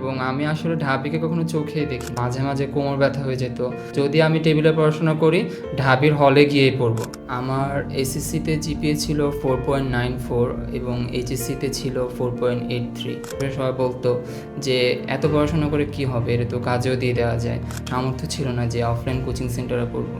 এবং আমি আসলে ঢাবিকে কখনো চোখেই দেখি। মাঝে মাঝে কোমর ব্যথা হয়ে যেত। যদি আমি টেবিলে পড়াশোনা করি, ঢাবির হলে গিয়েই পড়বো। আমার এসএসসিতে জিপিএ ছিল 4.94 এবং এইচএসসিতে ছিল 4.83। সবাই বলতো যে এত পড়াশোনা করে কি হবে, এটা তো কাজেও দিয়ে দেওয়া যায়। সামর্থ্য ছিল না যে অফলাইন কোচিং সেন্টারে পড়বো।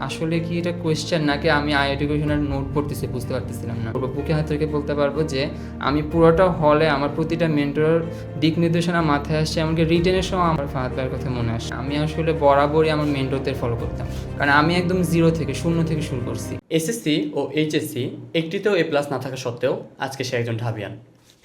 আসলে কি এটা কোয়েশ্চেন নাকি আমি আই এডুকেশনের নোট পড়তেছি বুঝতে পারতেছিলাম না। বুকে হাত রেখে বলতে পারবো যে আমি পুরোটা হলে আমার প্রতিটা মেন্টর দিক নির্দেশনা মাথায় আসছে, এমনকি রিটেনের সময় আমার ফাহাদ ভাইয়ের কথা মনে আসে। আমি আসলে বরাবরই আমার মেন্টরদের ফলো করতাম, কারণ আমি একদম শূন্য থেকে শুরু করছি। এসএসসি ও এইচএসসি একটিতেও এ প্লাস না থাকা সত্ত্বেও আজকে সে একজন ঢাবিয়ান।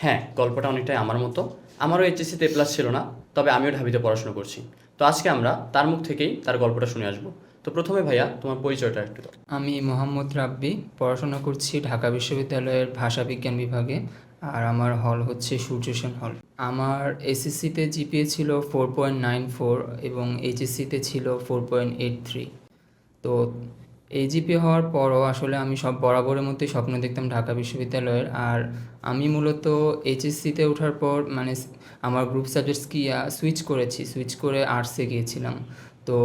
হ্যাঁ, গল্পটা অনেকটাই আমার মতো। আমারও এইচএসসিতে এ প্লাস ছিল না, তবে আমিও ঢাবিতে পড়াশোনা করছি। তো আজকে আমরা তার মুখ থেকেই তার গল্পটা শুনে আসবো। তো প্রথমে ভাইয়া তোমার পরিচয়টা একটু দাও। আমি মোহাম্মদ রাব্বি, পড়াশোনা করছি ঢাকা বিশ্ববিদ্যালয়ের ভাষা বিজ্ঞান বিভাগে, আর আমার হল হচ্ছে সূর্যসেন হল। আমার এসএসসিতে জিপিএ ছিল 4.94 এবং এইচএসসিতে ছিল 4.83। তো এই জিপিএ হওয়ার পরও আসলে আমি সব বরাবরের মধ্যে স্বপ্ন দেখতাম ঢাকা বিশ্ববিদ্যালয়ের। আর আমি মূলত এইচএসসিতে ওঠার পর মানে আমার গ্রুপ সাবজেক্টস কি সুইচ করে আর্টসে গিয়েছিলাম। তো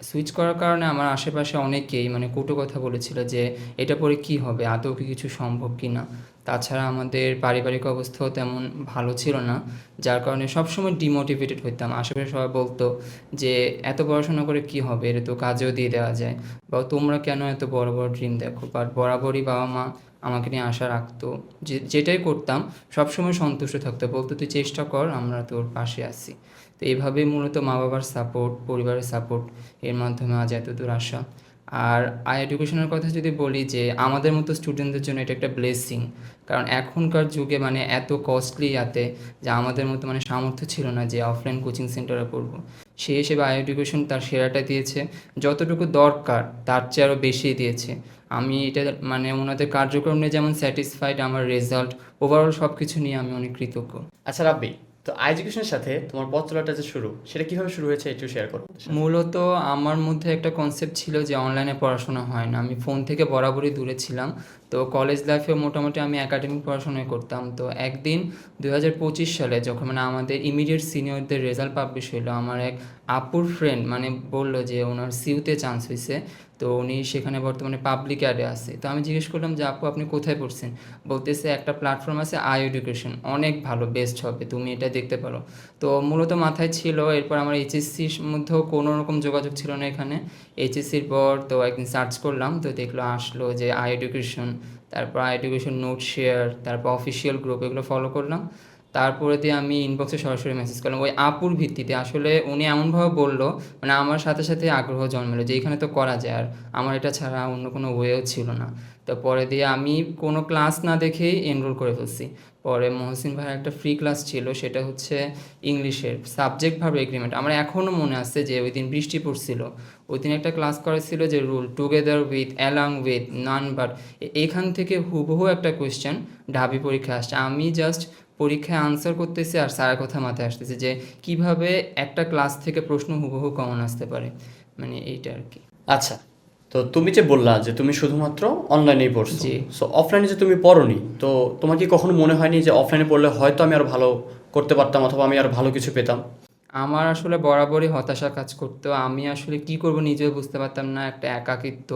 সুইচ করার কারণে আমার আশেপাশে অনেকেই মানে কটু কথা বলেছিল যে এটা পরে কি হবে, আদৌ কি কিছু সম্ভব কি না। তাছাড়া আমাদের পারিবারিক অবস্থাও তেমন ভালো ছিল না, যার কারণে সবসময় ডিমোটিভেটেড হইতাম। আশেপাশে সবাই বলতো যে এত পড়াশোনা করে কি হবে, এটা তো কাজেও দিয়ে দেওয়া যায়, বা তোমরা কেন এত বড় বড় ড্রিম দেখো। বাট বরাবরই বাবা মা আমাকে নিয়ে আশা রাখতো, যেটাই করতাম সবসময় সন্তুষ্ট থাকতো, বলতো তুই চেষ্টা কর, আমরা তোর পাশে আছি। তো এইভাবেই মূলত মা বাবার সাপোর্ট, পরিবারের সাপোর্ট, এর মাধ্যমে আজ এতদূর আসা। আর আই এডুকেশনের কথা যদি বলি, যে আমাদের মতো স্টুডেন্টদের জন্য এটা একটা ব্লেসিং, কারণ এখনকার যুগে মানে এত কস্টলি যাতে যে আমাদের মতো মানে সামর্থ্য ছিল না যে অফলাইন কোচিং সেন্টারে পড়বো। সেই হিসেবে আই এডুকেশন তার সেরাটা দিয়েছে, যতটুকু দরকার তার চেয়ে আরও বেশি দিয়েছে। আমি এটা মানে ওনাদের কার্যক্রম নিয়ে যেমন স্যাটিসফাইড, আমার রেজাল্ট ওভারঅল সব কিছু নিয়ে আমি অনেক কৃতজ্ঞ। আচ্ছা রাব্বি, তো এডুকেশনের সাথে তোমার পথ চলাটা যে শুরু, সেটা কিভাবে শুরু হয়েছে একটু শেয়ার করো। মূলত আমার মধ্যে একটা কনসেপ্ট ছিল যে অনলাইনে পড়াশোনা হয় না, আমি ফোন থেকে বরাবরই দূরে ছিলাম। তো কলেজ লাইফেও মোটামুটি আমি একাডেমিক পড়াশোনাই করতাম। তো একদিন 2025 সালে যখন মানে আমাদের ইমিডিয়েট সিনিয়রদের রেজাল্ট পাবলিশ হইলো, আমার এক আপুর ফ্রেন্ড মানে বলল যে ওনার সিউতে চান্স হয়েছে, তো উনি সেখানে বর্তমানে পাবলিক অ্যাডে আছে। তো আমি জিজ্ঞেস করলাম যে আপু আপনি কোথায় পড়ছেন, বলতেছে একটা প্ল্যাটফর্ম আছে আই এডুকেশন, অনেক ভালো, বেস্ট হবে, তুমি এটা দেখতে পারো। তো মূলত মাথায় ছিল। এরপর আমার এইচএসসির মধ্যেও কোনো রকম যোগাযোগ ছিল না এখানে। এইচএসসির পর তো একদিন সার্চ করলাম, তো দেখলো আসলো যে আই এডুকেশন, তারপর আই এডুকেশন নোট শেয়ার, তারপর অফিসিয়াল গ্রুপ, এগুলো ফলো করলাম। তারপরে দিয়ে আমি ইনবক্সে সরাসরি মেসেজ করলাম ওই আপুর ভিত্তিতে। আসলে উনি এমনভাবে বললো মানে আমার সাথে সাথে আগ্রহ জন্মালো যে এখানে তো করা যায়, আর আমার এটা ছাড়া অন্য কোনো ওয়েও ছিল না। তো পরে দিয়ে আমি কোনো ক্লাস না দেখেই এনরোল করে ফেলছি। পরে মহসিন ভাইয়ের একটা ফ্রি ক্লাস ছিল, সেটা হচ্ছে ইংলিশের সাবজেক্ট ভার্ব এগ্রিমেন্ট। আমার এখনও মনে আছে যে ওই দিন বৃষ্টি পড়ছিল, ওই দিন একটা ক্লাস করেছিল যে rule together with, along with, none but. এখান থেকে হুবহু একটা কোয়েশ্চেন ঢাবি পরীক্ষা আসছে। আমি জাস্ট পরীক্ষায় আনসার করতেছি আর স্যারের কথা মাথায় আসতেছে যে কিভাবে একটা ক্লাস থেকে প্রশ্ন হুবহু কমন আসতে পারে, মানে এইটা আর কি। আচ্ছা, তো তুমি যে বললা যে তুমি শুধুমাত্র অনলাইনেই পড়ছো, জি। সো অফলাইনে যে তুমি পড়োনি, তো তোমার কি কখনো মনে হয়নি যে অফলাইনে পড়লে হয়তো আমি আরো ভালো করতে পারতাম অথবা আমি আরো ভালো কিছু পেতাম? আমার আসলে বরাবরই হতাশা কাজ করতো। আমি আসলে কি করব নিজেও বুঝতে পারতাম না। একটা একাকিত্ব।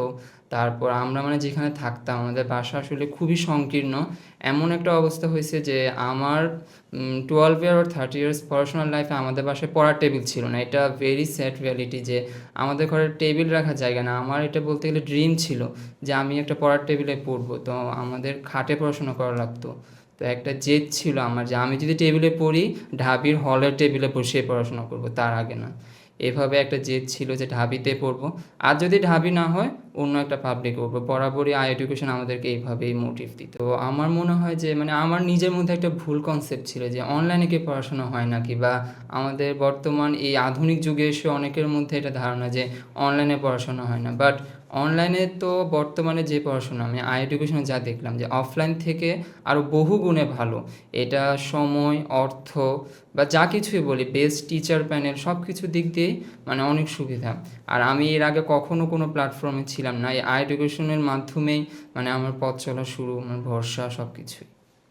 তারপর আমরা মানে যেখানে থাকতাম আমাদের বাসা আসলে খুবই সংকীর্ণ। এমন একটা অবস্থা হয়েছে যে আমার 12 ইয়ার আর 30 ইয়ার্স পড়াশোনার লাইফে আমাদের বাসায় পড়ার টেবিল ছিল না। এটা ভেরি স্যাড রিয়ালিটি যে আমাদের ঘরে টেবিল রাখার জায়গা না। আমার এটা বলতে গেলে ড্রিম ছিল যে আমি একটা পড়ার টেবিলে পড়বো। তো আমাদের খাটে পড়াশোনা করা লাগতো। তো একটা জেদ ছিল আমার যে আমি যদি টেবিলে পড়ি, ঢাবির হলের টেবিলে বসে পড়াশোনা করব, তার আগে না। এভাবে একটা জেদ ছিল যে ঢাবিতে পড়বো, আর যদি ঢাবি না হয় অন্য একটা পাবলিক পড়বো। বরাবরই আই এডুকেশন আমাদেরকে এইভাবেই মোটিভ দিত। তো আমার মনে হয় যে মানে আমার নিজের মধ্যে একটা ভুল কনসেপ্ট ছিল যে অনলাইনে কি পড়াশোনা হয় নাকি, বা আমাদের বর্তমান এই আধুনিক যুগে এসে অনেকের মধ্যে এটা ধারণা যে অনলাইনে পড়াশোনা হয় না। বাট অনলাইনে তো বর্তমানে যে পড়াশোনা আমি আই এডুকেশনে যা দেখলাম যে অফলাইন থেকে আরও বহু গুণে ভালো। এটা সময়, অর্থ বা যা কিছুই বলি, বেস্ট টিচার প্যানেল, সব কিছু দিক দিয়েই মানে অনেক সুবিধা। আর আমি এর আগে কখনো কোনো প্ল্যাটফর্মে ছিলাম না, এই আই এডুকেশনের মাধ্যমেই মানে আমার পথ চলা শুরু, আমার ভরসা সব কিছুই।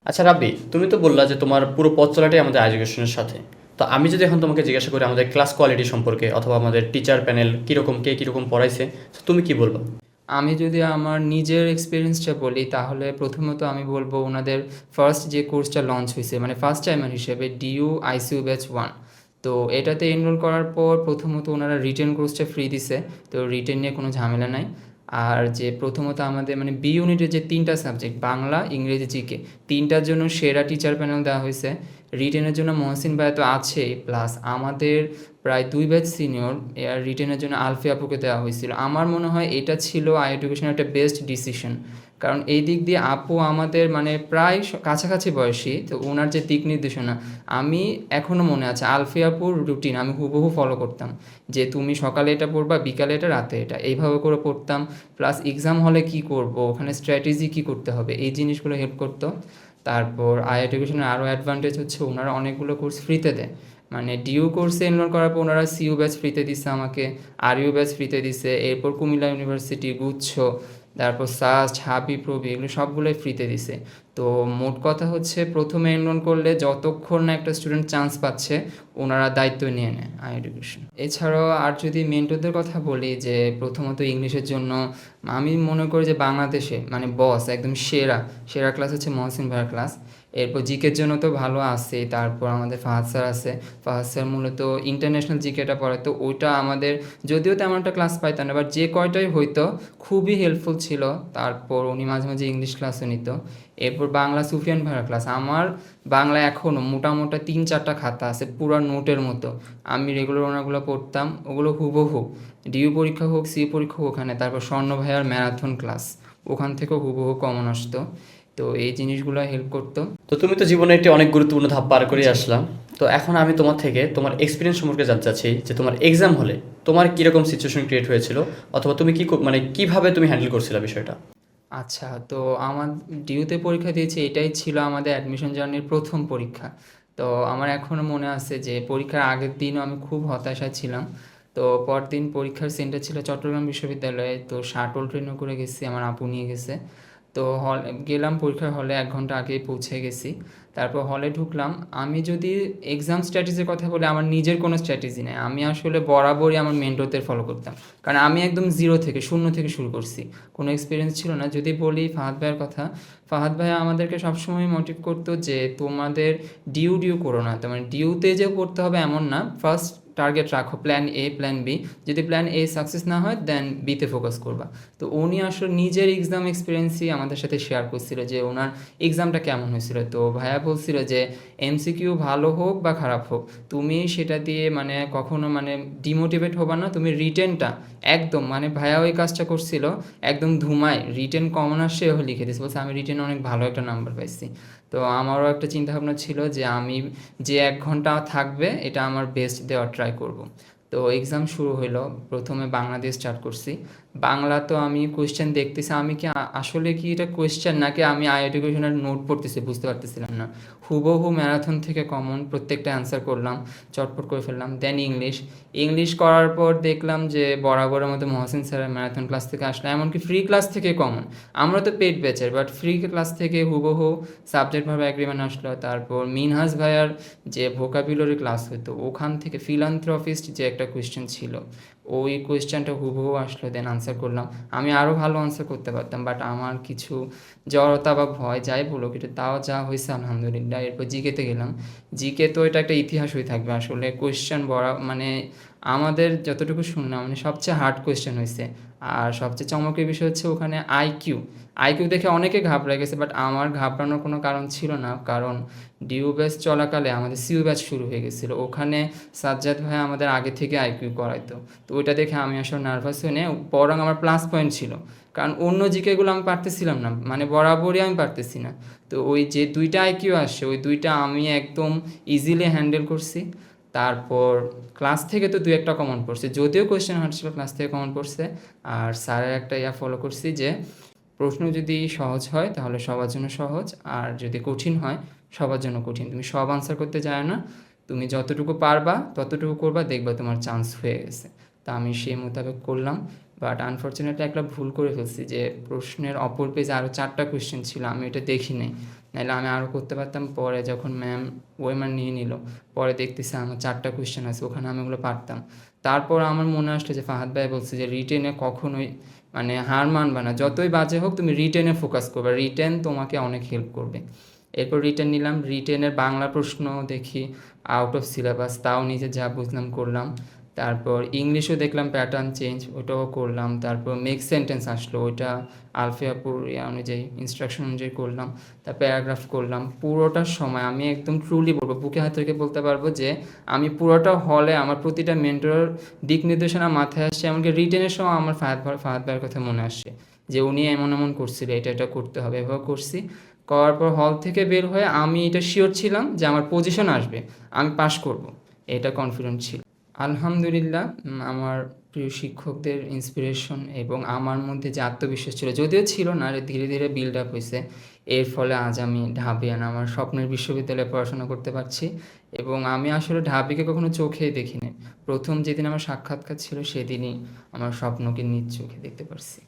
আচ্ছা রাব্বি, তুমি তো বললা যে তোমার পুরো পথ চলাটাই আমাদের এডুকেশনের সাথে, তো আমি যদি এখন তোমাকে জিজ্ঞাসা করি আমাদের ক্লাস কোয়ালিটি সম্পর্কে অথবা আমাদের টিচার প্যানেল কীরকম, কে কীরকম পড়াইছে, তো তুমি কি বলবো? আমি যদি আমার নিজের এক্সপিরিয়েন্সটা বলি তাহলে প্রথমত আমি বলবো ওনাদের ফার্স্ট যে কোর্সটা লঞ্চ হয়েছে মানে ফার্স্ট টাইমার হিসেবে ডিইউ আইসিইউ ব্যাচ 1, তো এটাতে এনরোল করার পর প্রথমত ওনারা রিটেন কোর্সটা ফ্রি দিছে, তো রিটেন নিয়ে কোনো ঝামেলা নাই। আর যে প্রথমত আমাদের মানে বি ইউনিটের যে 3টা সাবজেক্ট বাংলা ইংরেজি জিকে 3টার জন্য সেরা টিচার প্যানেল দেওয়া হয়েছে। রিটেনের জন্য মহসিন ভাই তো আছেই, প্লাস আমাদের প্রায় 2 ব্যাচ সিনিয়র এর রিটেনের জন্য আলফি আপুকে দেওয়া হয়েছিল। আমার মনে হয় এটা ছিল আই এডুকেশনের একটা বেস্ট ডিসিশন, কারণ এই দিক দিয়ে আপু আমাদের মানে প্রায় কাছাকাছি বয়সী, তো ওনার যে দিক নির্দেশনা আমি এখনও মনে আছে আলফি আপুর রুটিন আমি হুবহু ফলো করতাম, যে তুমি সকালে এটা পড়বা বিকালে এটা রাতে এটা এইভাবে করে পড়তাম। প্লাস এক্সাম হলে কি করব ওখানে স্ট্র্যাটেজি কি করতে হবে এই জিনিসগুলো হেল্প করতো। তারপর আই এডুকেশনের আরও অ্যাডভান্টেজ হচ্ছে ওনারা অনেকগুলো কোর্স ফ্রিতে দেয়, মানে ডিইউ কোর্সে এনরোল করার পর ওনারা সিইউ ব্যাচ ফ্রিতে দিচ্ছে আমাকে, আরইউ ব্যাচ ফ্রিতে দিছে, এরপর কুমিল্লা ইউনিভার্সিটি গুচ্ছ, তারপর সাস্ট হাবি প্রবি এগুলো সবগুলোই ফ্রিতে দিছে। তো মোট কথা হচ্ছে প্রথমে এনরোল করলে যতক্ষণ না একটা স্টুডেন্ট চান্স পাচ্ছে ওনারা দায়িত্ব নিয়ে নেয় আই এডুকেশন। এছাড়াও আর যদি মেন্টরদের কথা বলি, যে প্রথমত ইংলিশের জন্য আমি মনে করি যে বাংলাদেশে মানে বস একদম সেরা সেরা ক্লাস হচ্ছে মহসিন ভাইয়ের ক্লাস। এরপর জিকের জন্য তো ভালো আছে, তারপর আমাদের ফাহাদ স্যার আছে। ফাহাদ স্যার মূলত ইন্টারন্যাশনাল জিকেটা পড়াতো, ওইটা আমাদের যদিও তেমন একটা ক্লাস পাইতাম না, বাট যে কয়টাই হইতো খুবই হেল্পফুল ছিল। তারপর উনি মাঝে মাঝে ইংলিশ ক্লাসও নিত। এরপর বাংলা সুফিয়ান ভাইয়ের ক্লাস, আমার বাংলা এখনও মোটামুটি 3-4টা খাতা আছে পুরো নোটের মতো, আমি রেগুলার ওনাগুলো পড়তাম, ওগুলো হুবহু ডিইউ পরীক্ষা হোক সি পরীক্ষা হোক ওখানে। তারপর স্বর্ণ ভাইয়ার ম্যারাথন ক্লাস, ওখান থেকেও হুবহু কমন আসতো, তো এই জিনিসগুলো হেল্প করতো। তো তুমি তো জীবনে একটি অনেক গুরুত্বপূর্ণ ধাপ পার করে আসলাম। তো এখন আমি তোমার থেকে তোমার এক্সপিরিয়েন্স সম্পর্কে জানতে চাচ্ছি যে তোমার এক্সাম হলে তোমার কীরকম সিচুয়েশন ক্রিয়েট হয়েছিল, অথবা তুমি মানে কিভাবে তুমি হ্যান্ডেল করছিলে বিষয়টা? আচ্ছা, তো আমার ডিউতে পরীক্ষা দিয়েছি, এটাই ছিল আমাদের অ্যাডমিশন জার্নির প্রথম পরীক্ষা। তো আমার এখনও মনে আছে যে পরীক্ষার আগের দিনও আমি খুব হতাশায় ছিলাম। তো পরদিন পরীক্ষার সেন্টার ছিল চট্টগ্রাম বিশ্ববিদ্যালয়ে, তো শাটল ট্রেনও করে গেছি, আমার আপু নিয়ে গেছে। তো হল গেলাম পরীক্ষার হলে 1 ঘন্টা আগেই পৌঁছে গেছি। তারপর হলে ঢুকলাম। আমি যদি এক্সাম স্ট্র্যাটেজির কথা বলি আমার নিজের কোনো স্ট্র্যাটেজি নেই, আমি আসলে বরাবরই আমার মেন্টরদের ফলো করতাম, কারণ আমি একদম জিরো থেকে শূন্য থেকে শুরু করছি, কোনো এক্সপিরিয়েন্স ছিল না। যদি বলি ফাহাদ ভাইয়ের কথা, ফাহাদ ভাই আমাদেরকে সবসময় মোটিভ করতো যে তোমাদের ডিউ করো না, তোমার ডিউতে যে করতে হবে এমন না, ফার্স্ট টার্গেট রাখো প্ল্যান এ প্ল্যান বি, যদি প্ল্যান এ সাকসেস না হয় দেন বিতে ফোকাস করবা। তো উনি আসলে নিজের এক্সাম এক্সপিরিয়েন্সই আমাদের সাথে শেয়ার করছিল যে ওনার এক্সামটা কেমন হয়েছিল। তো ভাইয়া বলছিল যে এমসিকিউ ভালো হোক বা খারাপ হোক তুমি সেটা দিয়ে মানে কখনো মানে ডিমোটিভেট হবা না, তুমি রিটেনটা একদম মানে ভাইয়া ওই কাজটা করছিল একদম ধুমায়, রিটেন কমন আসছে ও লিখে দিয়েছে, বলছে আমি রিটেনে অনেক ভালো একটা নাম্বার পাইছি। তো আমারও একটা চিন্তাভাবনা ছিল যে আমি যে 1 ঘন্টা থাকবে এটা আমার বেস্ট দেওয়ার ট্রাই করব। তো এক্সাম শুরু হইলো, প্রথমে বাংলা দিয়ে স্টার্ট করছি। বাংলা তো আমি কোয়েশ্চেন দেখতেছি, আমি কি আসলে কি এটা কোয়েশ্চেন নাকি আমি আই এডুকেশনের নোট পড়তেছি বুঝতে পারতেছিলাম না। হুবহু ম্যারাথন থেকে কমন প্রত্যেকটা অ্যান্সার করলাম, চটপট করে ফেললাম। দেন ইংলিশ, ইংলিশ করার পর দেখলাম যে বরাবরের মতো মহসিন স্যারের ম্যারাথন ক্লাস থেকে আসলো, এমনকি ফ্রি ক্লাস থেকে কমন। আমরা তো পেড ব্যাচের, বাট ফ্রি ক্লাস থেকে হুবহু সাবজেক্ট ভাবে এগ্রিমেন্ট আসলো। তারপর মিনহাজ ভাইয়ার যে ভোকাবুলারি ক্লাস হতো ওখান থেকে ফিলান্থ্রপিস্ট যে একটা কোয়েশ্চেন ছিল ওই কোয়েশ্চেনটা হুবহু আসলো, দেন আনসার করলাম। আমি আরও ভালো আনসার করতে পারতাম, বাট আমার কিছু জড়তা বা ভয় যাই বলো কিন্তু তাও যা হয়েছে আলহামদুলিল্লাহ। এরপর জিকেতে গেলাম। জিকে তো এটা একটা ইতিহাস হয়ে থাকবে আসলে, কোয়েশ্চেন বড় মানে আমাদের যতটুকু শুনলাম মানে সবচেয়ে হার্ড কোয়েশ্চেন হয়েছে। আর সবচেয়ে চমকের বিষয় হচ্ছে ওখানে আইকিউ, আইকিউ দেখে অনেকে ঘাবড়ে গেছে, বাট আমার ঘাবড়ানোর কোনো কারণ ছিল না, কারণ ডিউ ব্যাচ চলাকালে আমাদের সিইউ ব্যাচ শুরু হয়ে গেছিলো, ওখানে সাজ্জাদ ভাই আমাদের আগে থেকে আইকিউ করাইতো। তো ওইটা দেখে আমি আসলে নার্ভাস হয়ে নিয়ে বরং আমার প্লাস পয়েন্ট ছিল, কারণ অন্য জিকেগুলো আমি পারতেছিলাম না, মানে বরাবরই আমি পারতেছি না। তো ওই যে 2টা আইকিউ আসছে ওই 2টা আমি একদম ইজিলি হ্যান্ডেল করছি। তারপর ক্লাস থেকে তো 2-1টা কমন পড়ছে, যদিও কোয়েশ্চেন হার্ড ছিল ক্লাস থেকে কমন পড়ছে। আর স্যারের একটা ফলো করছি যে প্রশ্ন যদি সহজ হয় তাহলে সবার জন্য সহজ, আর যদি কঠিন হয় সবার জন্য কঠিন। তুমি সব আনসার করতে চাও না, তুমি যতটুকু পারবা ততটুকু করবা, দেখবা তোমার চান্স হয়ে গেছে। তা আমি সেই মোতাবেক করলাম। বাট আনফর্চুনেটলি একটা ভুল করে ফেলছি যে প্রশ্নের অপর পেজে আরও 4টা কোয়েশ্চেন ছিল, আমি এটা দেখি নাই, নাহলে আমি আরও করতে পারতাম। পরে যখন ম্যাম ওয়েমার নিয়ে নিল, পরে দেখতেছি আমার 4টা কোয়েশ্চেন আছে, ওখানে আমি ওগুলো পারতাম। তারপর আমার মনে আসলো যে ফাহাদ ভাই বলছে যে রিটেনে কখনোই মানে হার মানবা না, যতই বাজে হোক তুমি রিটেনে ফোকাস করবে, রিটেন তোমাকে অনেক হেল্প করবে। এরপর রিটেন নিলাম, রিটেনের বাংলা প্রশ্ন দেখি আউট অফ সিলেবাস, তাও নিজে যা বুঝলাম করলাম। তারপর ইংলিশও দেখলাম প্যাটার্ন চেঞ্জ, ওটাও করলাম। তারপর মেক সেন্টেন্স আসলো, ওইটা আলফিয়াপুর অনুযায়ী ইনস্ট্রাকশন অনুযায়ী করলাম। তার প্যারাগ্রাফ করলাম। পুরোটার সময় আমি একদম ট্রুলি বলবো, বুকে হাত রেখে বলতে পারবো যে আমি পুরোটা হলে আমার প্রতিটা মেন্টরের দিক নির্দেশনা মাথায় আসছে। এমনকি রিটেনের সময় আমার ফাহাদ ভাইয়ের কথা মনে আসছে যে উনি এমন এমন করছিল, এটা এটা করতে হবে, এভাবে করছি। করার পর হল থেকে বের হয়ে আমি এটা শিওর ছিলাম যে আমার পজিশন আসবে, আমি পাশ করব, এটা কনফিডেন্ট ছিল। আলহামদুলিল্লাহ, আমার প্রিয় শিক্ষকদের ইন্সপিরেশন এবং আমার মধ্যে যে আত্মবিশ্বাস ছিল, যদিও ছিল না, ধীরে ধীরে বিল্ড আপ হয়েছে। এর ফলে আজ আমি ঢাবিয়ান, আমার স্বপ্নের বিশ্ববিদ্যালয়ে পড়াশোনা করতে পারছি। এবং আমি আসলে ঢাবিকে কখনো চোখেই দেখিনি। প্রথম যেদিন আমার সাক্ষাৎকার ছিল সেদিনই আমার স্বপ্নকে নিজ চোখে দেখতে পারছি।